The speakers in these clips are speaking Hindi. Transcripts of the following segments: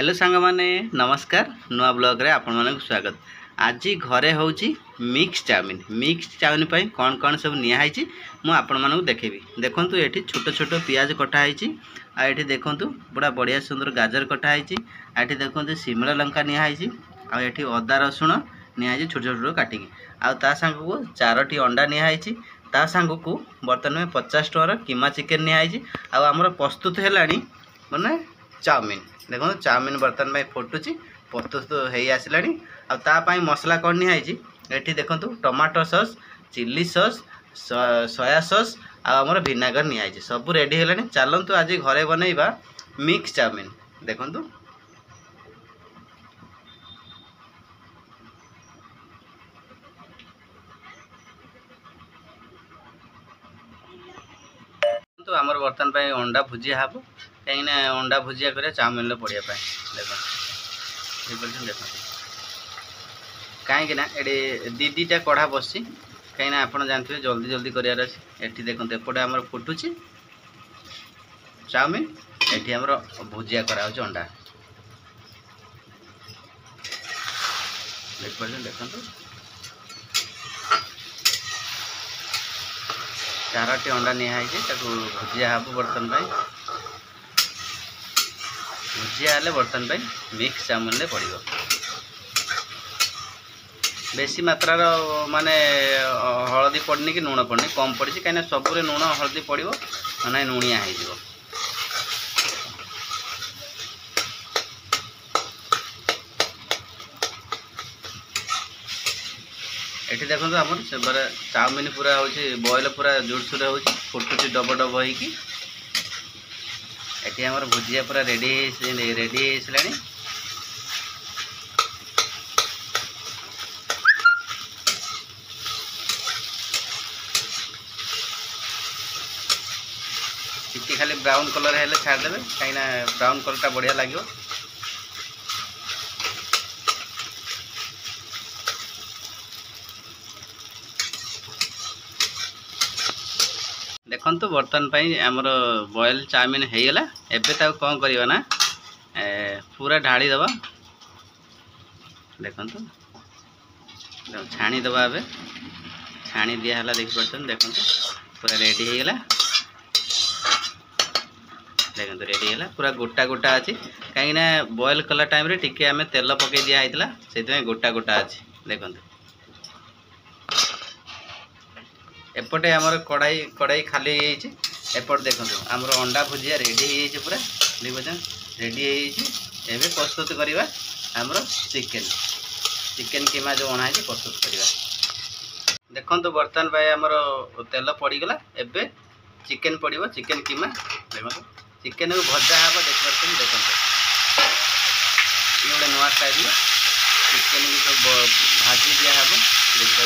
हेलो सांग माने नमस्कार नुआ ब्लॉग रे आपण मानक स्वागत। आज घरे होची मिक्स चाउमिन पई कौन कौन सब निया हैची मु आपण मानक देखेबी। देखंतु एठी छोट छोट प्याज कटा हैची आ एठी देखंतु बड़ा बढ़िया सुंदर गाजर कटा हैची। एठी देखंतु शिमला लंका निया हैची आ एठी अदा रसुण निया हैची छोट छोट काटिकी आ ता संग को 4टी अंडा निया हैची। ता संग को बर्तन में 50 टकर कीमा चिकन निया हैची आ हमर प्रस्तुत हेलानी माने चाउमिन। देखो चाउमिन बर्तन में फुटुची प्रस्तुत हो आसलानी आ मसला कौन निहाई एठी देखंतु tomato sauce chilli sauce soya sauce आमर विनेगर निहाई सब रेडी हेलानी। चलतु आज घरे बनैबा मिक्स चाउमिन। देखंतु तो आमर बर्तन पे अंडा भुजिया हम कहीं अंडा भुजिया कर चाउमिन पड़िया देख देख कहीं ये दीटा कढ़ा बस कहीं आप जानते जल्दी जल्दी करार अच्छी देखते एपटे आम फुटुची चाउमिन एटी आम भुजिया करा अंडा देख देखो 4टी अंडा निहाई भुजिया हम बर्तन भुजिया हेल्ले बर्तन मिक्स चाउमिन पड़ो बेसी मात्रार माने हलदी पड़नी कि लुण पड़नी कम पड़ी कहीं सबुरे लुण हलदी पड़ो ना लुणिया हो। एठी देखो आम चाउमिन पूरा हूँ बॉयल पूरा जोरसोर हो फुटुची डब डब हो आमर भुजिया पूरा रेडी आसला। टिके खाली ब्राउन कलर हेल्ले छाड़देवे कहीं ब्राउन कलर टा बढ़िया लगे। देखंतु बर्तन पाई आमर बॉयल चाउमिन हो गला। एबे ताऊ कौन करवा ना पूरा ढाली दबा। देखंतु छाणी दबा एबे छाणी दिया हला देख परछन। देखंतु पूरा रेडी हो गला। देखंतु रेडी होला पूरा गोटा गोटा अछि कहीं ना बॉयल कला टाइम रे टिके आमे तेल पके दिया हैतला सेति गोटा गोटा अछि। देखंतु एपटे आमर कड़ाई कड़ाई खाली एपट देखो आमर अंडा भुजिया रेडी हो पूरा देखो रेडी हो प्रस्तुत करवा आमर चिकेन चिकेन कीमा जो अणा है प्रस्तुत करवा। देखो बर्तन भाई आमर तेल पड़गला एबे चिकेन पड़ो चिकेन कीमा देखो चिकेन को भजा हम देखते देखो ये गोटे नुआ स्टाइल चिकेन भी सब भाजी दिया हम देखो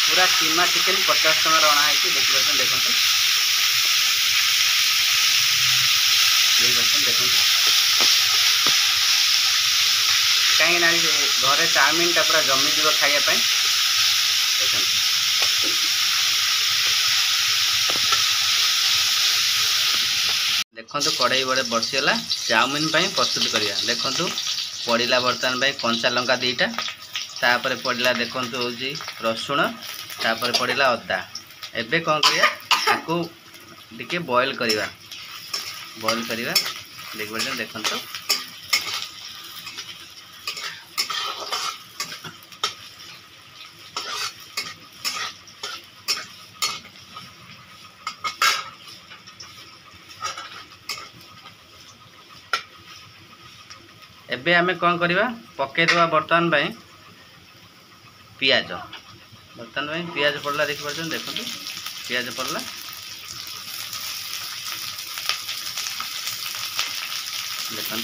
पूरा कीमा चिकेन 50 टकर अणा है देखते देखो देखो कहीं घरे चाउमिन टा पूरा जमीज खायापी देखो देखो कड़ाई बड़े बसीगला चाउमिन प्रस्तुत करवा। देखो पड़ा बर्तन कंचा लंका 2टा तापर पड़ा देखो हूँ रसुण तापर पड़ा अदा एबे कौन करा टिके बॉयल करवा देख पार्छ देखो एबे आमे कौन करवा पकेदवा बर्तन पियाज बर्तन पियाज पड़ला देख पार्छ देखो पियाज पड़ला देखो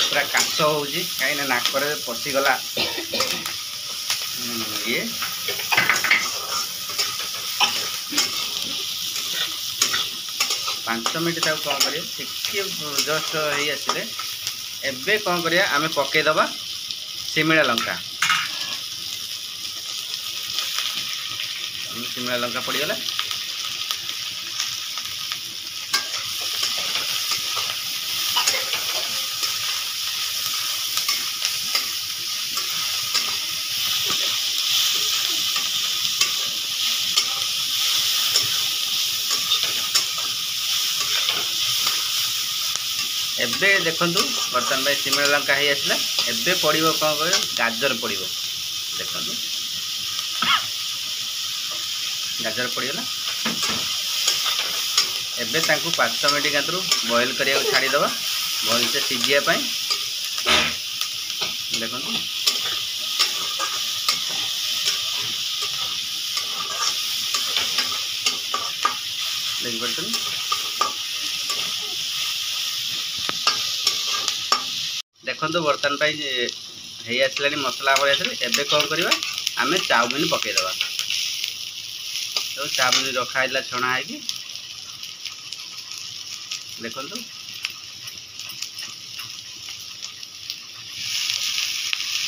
पूरा काश हो कहीं नाक पशिगला ये 5 मिनट ताको कौन करिए टिके जस्ट हो आसिले एबे कौन करिया आमे पके दबा सिमला लंका। सिमला लंका पड़गला एबे देखंतु बर्तन भाई सिमला लंका है आसला एबे पड़ो कौन कर गाजर पड़ो देखंतु गाजर पड़गला एबे तांकु 5 मिनट कांतरू बॉईल करिया छाड़ी दबा भल से सिझिया पाई देखंतु देख पड़तनी देखो बर्तन है आसला मसला भाई आसले एबे कौन करवा आम चाउमिन पकईदबा तो चाउमिन रखाला छणा है देखो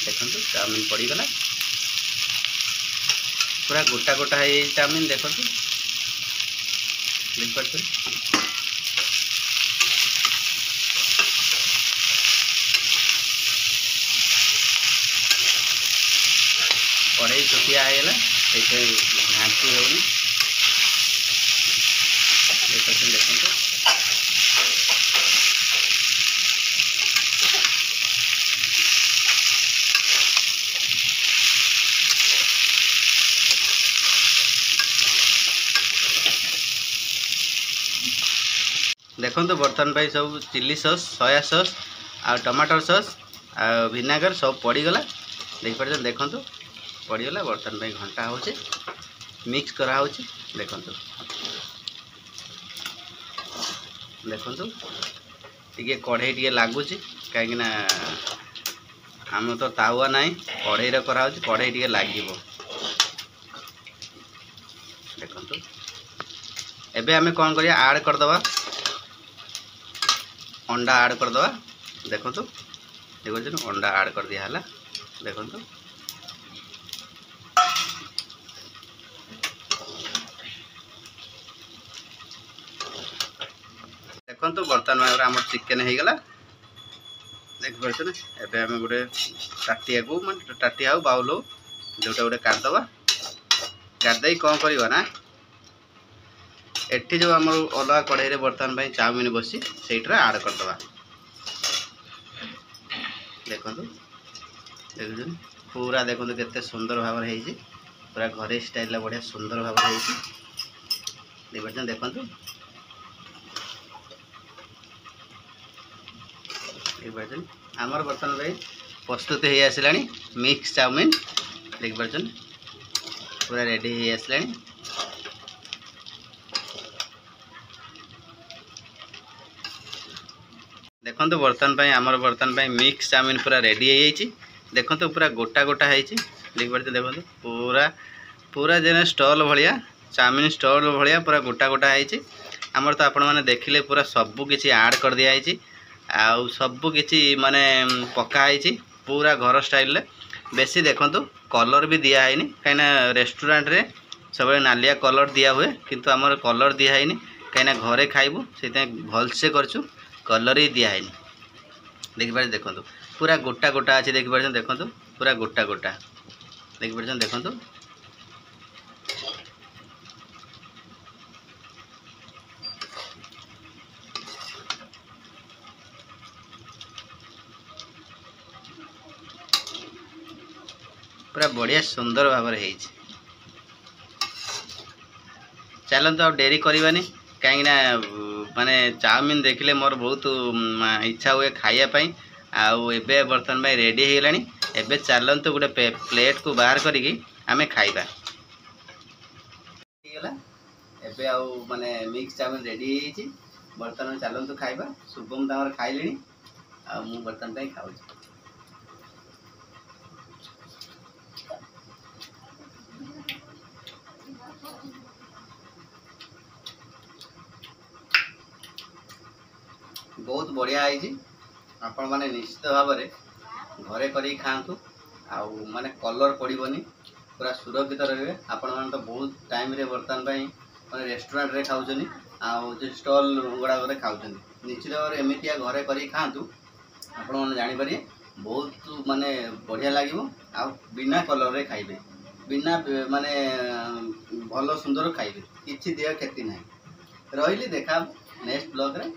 देखो चाउमिन पड़गला पूरा गोटा गोटा है चाउमिन देखो देख पार्थ कड़े चुटिया होगा घाटी होनी देखो देखो तो बर्तन भाई सब चिली सॉस सोया सॉस आ टमाटर सॉस आ विनेगर सब पड़गला देख पारे देखो पड़गला बर्तन भाई घंटा हो मिक्स करा हो देखो देखो टे कढ़ई टे लगुच कहीं आम तो तावा ना कढ़ई करा कढ़ई टे लगे देखो एबे आमे कौन करिया ऐड करदबा अंडा ऐड करदबा देखो देखो अंडा ऐड कर दिया है देखो देखो बर्तमान भाव आम चिकेन हो गला देख पारे ना एबे आम गोटे टाटिया को मैं टाटिया हो बाउल हो जोटा गोटे काटदबा काटदे कौन करवा ना एठी जो आम अलग कढ़ई बर्तमान भाई चाउमिन बसी से ऐड करदबा देखो देखो पूरा देखो केते सुंदर भाव पूरा घरे स्टाइल बढ़िया सुंदर भाव देखो आमर बर्तमान भाई प्रस्तुत हो आसला मिक्स चाउमिन देख पार्छन पूरा रेडी हो आसला देखो बर्तमान आमर बर्तमान मिक्स चाउमिन पूरा रेडी हो देखो पूरा गोटा गोटा है देख पारे देखो पूरा पूरा जेने स्टॉल भाया चाउमिन स्टॉल भाया पूरा गोटा गोटा है आमर तो आपण मैंने देखिले पूरा सबू किसी ऐड कर दिखाई आउ सबू किसी माने पकाई पूरा घर स्टाइल बेसी देखो कलर भी दिखाई कहीं रेस्टोरेंट रे सब नालिया कलर दिया हुए किंतु आमर कलर दिखाई कहीं घरे खाइबू से भलसे करचु कलर ही दिखाई देखिपारे देखो पूरा गोटा गोटा अच्छे देखिए देखो पूरा गोटा गोटा देखिए देखो पूरा बढ़िया सुंदर भाव चलते आ डेरी करवानी कहीं माने चाउमिन देखिले मोर बहुत इच्छा हुए खायापाई आउ एबे बर्तमान भाई रेडी हो गलानी एबे चलते गोटे प्लेट को बाहर करिकी आमे खाइबा एबे आउ माने मिक्स चाउमिन रेडी हो बर्तमान चलते खाइबा शुभम तमर खाइले आ मु बर्तमान भाई खाऊ बहुत बढ़िया है। आपण मैंने निश्चित भाव घरे कर खातु आउ माने कलर पड़ोनी पूरा सुरक्षित रहिए। आपण मैंने तो बहुत टाइम रे बर्तमान मैंने रेस्टोरेंट रे खाऊँ आउ स्टल गुड़ाक खाऊँ। निश्चित भाव एमतिया घरे कर खातु आपण मैंने जानीपर बहुत माने बढ़िया लगे आ बिना कलर रे खाइबे बिना माने भल सुंदर खाइबे किछि देह क्षति ना रही। देखा नेक्स्ट ब्लॉग रे।